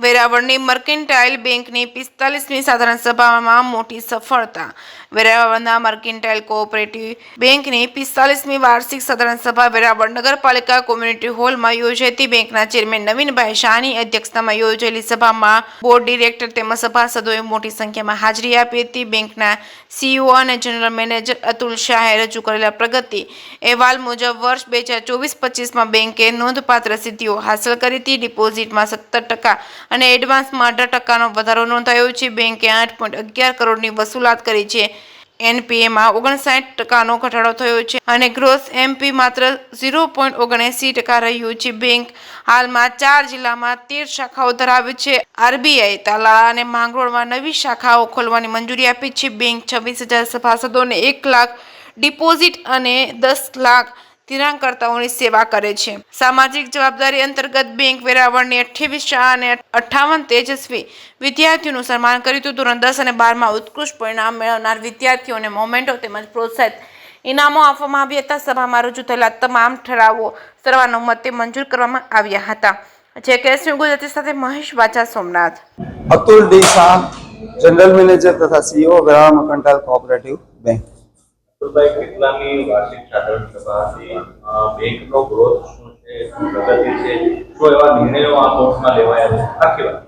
વેરાવળની mercantile બેંકની 45મી સાધારણ સભામાં મોટી સફળતા। વેરાવળના મર્કેન્ટાઇલ કોઓપરેટિવ બેંકની 45મી વાર્ષિક સાધારણ સભા વેરાવળ નગરપાલિકા કોમ્યુનિટી હોલમાં યોજાઈ। બેંકના ચેરમેન નવીનભાઈ શાહની અધ્યક્ષતામાં યોજાયેલી સભામાં બોર્ડ ડિરેક્ટર તેમજ સભાસદોએ મોટી સંખ્યામાં હાજરી આપી હતી। બેંકના સીઈઓ અને જનરલ મેનેજર અતુલ શાહે રજૂ કરેલા પ્રગતિ અહેવાલ મુજબ વર્ષ 2024-25માં બેંકે નોંધપાત્ર સિદ્ધિઓ હાંસલ કરી હતી। ડિપોઝિટમાં 17% અને એડવાન્સમાં 18%નો વધારો નોંધાયો છે। બેંકે 8.11 કરોડની વસૂલાત કરી છે। એનપીએમાં 59%નો ઘટાડો થયો છે અને ગ્રોસ એમપી માત્ર 0.79% રહ્યું છે। બેંક હાલમાં 4 જિલ્લામાં 13 શાખાઓ ધરાવે છે। આરબીઆઈ તાલાળા અને માંગરોળમાં નવી શાખાઓ ખોલવાની મંજૂરી આપી છે। બેંક 26,000 સભાસદોને 1 લાખ ડિપોઝિટ અને 10 લાખ ધિરાણકર્તાઓની સેવા કરે છે। સામાજિક જવાબદારી અંતર્ગત બેંક વેરાવળની 28 શાળા અને 58 તેજસ્વી વિદ્યાર્થીઓનું સન્માન કર્યું હતું। ધોરણ 10 અને 12માં ઉત્કૃષ્ટ પરિણામ મેળવનાર વિદ્યાર્થીઓને મોમેન્ટો તેમજ પ્રોત્સાહિત ઇનામો આપવામાં આવ્યા હતા। સભામાં રજૂ થયેલા તમામ ઠરાવો સર્વાનુમતે મંજૂર કરવામાં આવ્યા હતા। જે કેસની ગુજરાતી સાથે Mahesh Vacha Somnath. Atul D Shah, general manager તથા CEO Veraval mercantile cooperative bank. અતુલભાઈ, કેટલામી વાર્ષિક સાધારણ સભા હતી? બેંકનો ગ્રોથ શું છે, પ્રગતિ છે, શું એવા નિર્ણયો આ કોર્સમાં લેવાયા છે? આખી વાત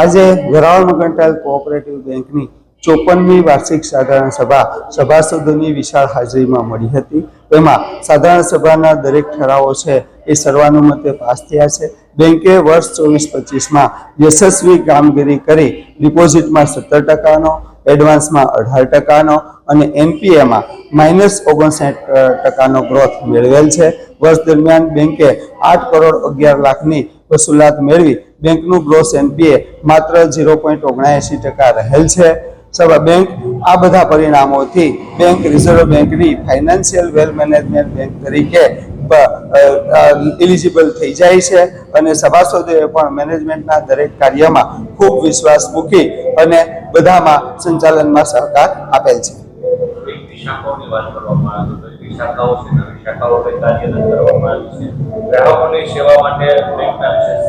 આજે વેરાવળ મર્કેન્ટાઇલ કોઓપરેટિવ બેંકની 54મી વાર્ષિક સાધારણ સભા સભાસદોની વિશાળ હાજરીમાં મળી હતી। એમાં સાધારણ સભાના દરેક ઠરાવો છે એ સર્વાનુમતે પાસ થયા છે। બેંકે વર્ષ 24-25માં યશસ્વી કામગીરી કરી ડિપોઝિટમાં 17%નો, એડવાન્સમાં 18%નો અને એનપીએમાં -59%નો ગ્રોથ મેળવેલ છે। વર્ષ દરમિયાન બેંકે 8 કરોડ 11 લાખની વસૂલાત મેળવી બેંકનું ગ્રોસ એનપીએ માત્ર 0.79% રહેલ છે। બેંક આ બધા પરિણામોથી બેંક રિઝર્વ બેંકની ફાઇનાન્શિયલ વેલ મેનેજમેન્ટ બેંક તરીકે એલિજિબલ થઈ જાય છે અને સભાસદોએ પણ મેનેજમેન્ટના દરેક કાર્યમાં ખૂબ વિશ્વાસ મૂકી અને બધામાં સંચાલનમાં સહકાર આપેલ છે। શાખાઓની વાત કરવામાં આવે તો કઈ શાખાઓ છે, નવી શાખાઓ કઈ કાર્યરત કરવામાં આવી છે, ગ્રાહકોની સેવા માટે બેંકના વિશેષ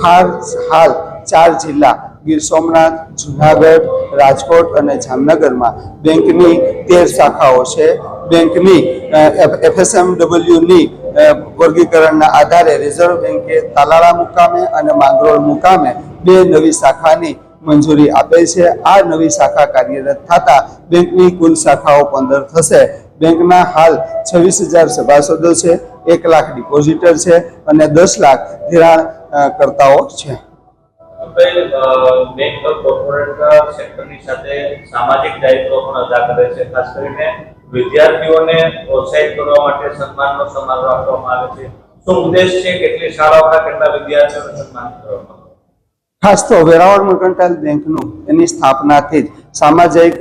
હાલ 4 જિલ્લા ગીર સોમનાથ, જુનાગઢ, રાજકોટ અને જામનગરમાં બેંકની 13 શાખાઓ છે। બેંકની એફએસએમડબલ્યુની વર્ગીકરણના આધારે રિઝર્વ બેંકે તાલાળા મુકામે અને માંગરોળ મુકામે 2 નવી શાખાની મંજૂરી આપેલ છે। આ નવી શાખા કાર્યરત થતા બેંકની કુલ શાખાઓ 15 થશે। બેંકના હાલ 26,000 સભાસદો છે, 1 લાખ ડિપોઝિટર છે અને 10 લાખ ધિરાણકર્તાઓ છે। બેંક કોર્પોરેટ સેક્ટરની સાથે સામાજિક દાયિત્વ પણ અદા કરે છે। ખાસ કરીને વિદ્યાર્થીઓને પ્રોત્સાહિત કરવા માટે સન્માનનો સમારોહ રાખવામાં આવે છે। શું ઉદ્દેશ છે? કેટલી શાળાઓના કેટલા વિદ્યાર્થીઓને સન્માન કરવામાં આવે? ખાસ તો વેરાવળ મર્કેન્ટાઇલ બેંકનું એની સ્થાપનાથી જ સામાજિક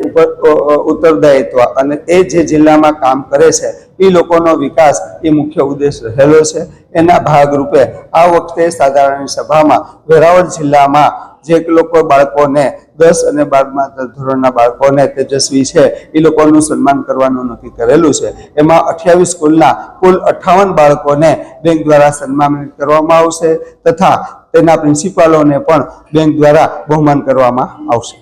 ઉત્તરદાયિત્વ અને એ જે જિલ્લામાં કામ કરે છે એ લોકોનો વિકાસ એ મુખ્ય ઉદ્દેશ રહેલો છે। એના ભાગરૂપે આ વખતે સાધારણ સભામાં વેરાવળ જિલ્લામાં જે લોકો બાળકોને 10 અને 12મા ધોરણના બાળકોને તેજસ્વી છે એ લોકોનું સન્માન કરવાનું નક્કી કરેલું છે। એમાં 28 સ્કૂલના કુલ 58 બાળકોને બેંક દ્વારા સન્માનિત કરવામાં આવશે તથા તેના પ્રિન્સિપાલોને પણ બેંક દ્વારા બહુમાન કરવામાં આવશે।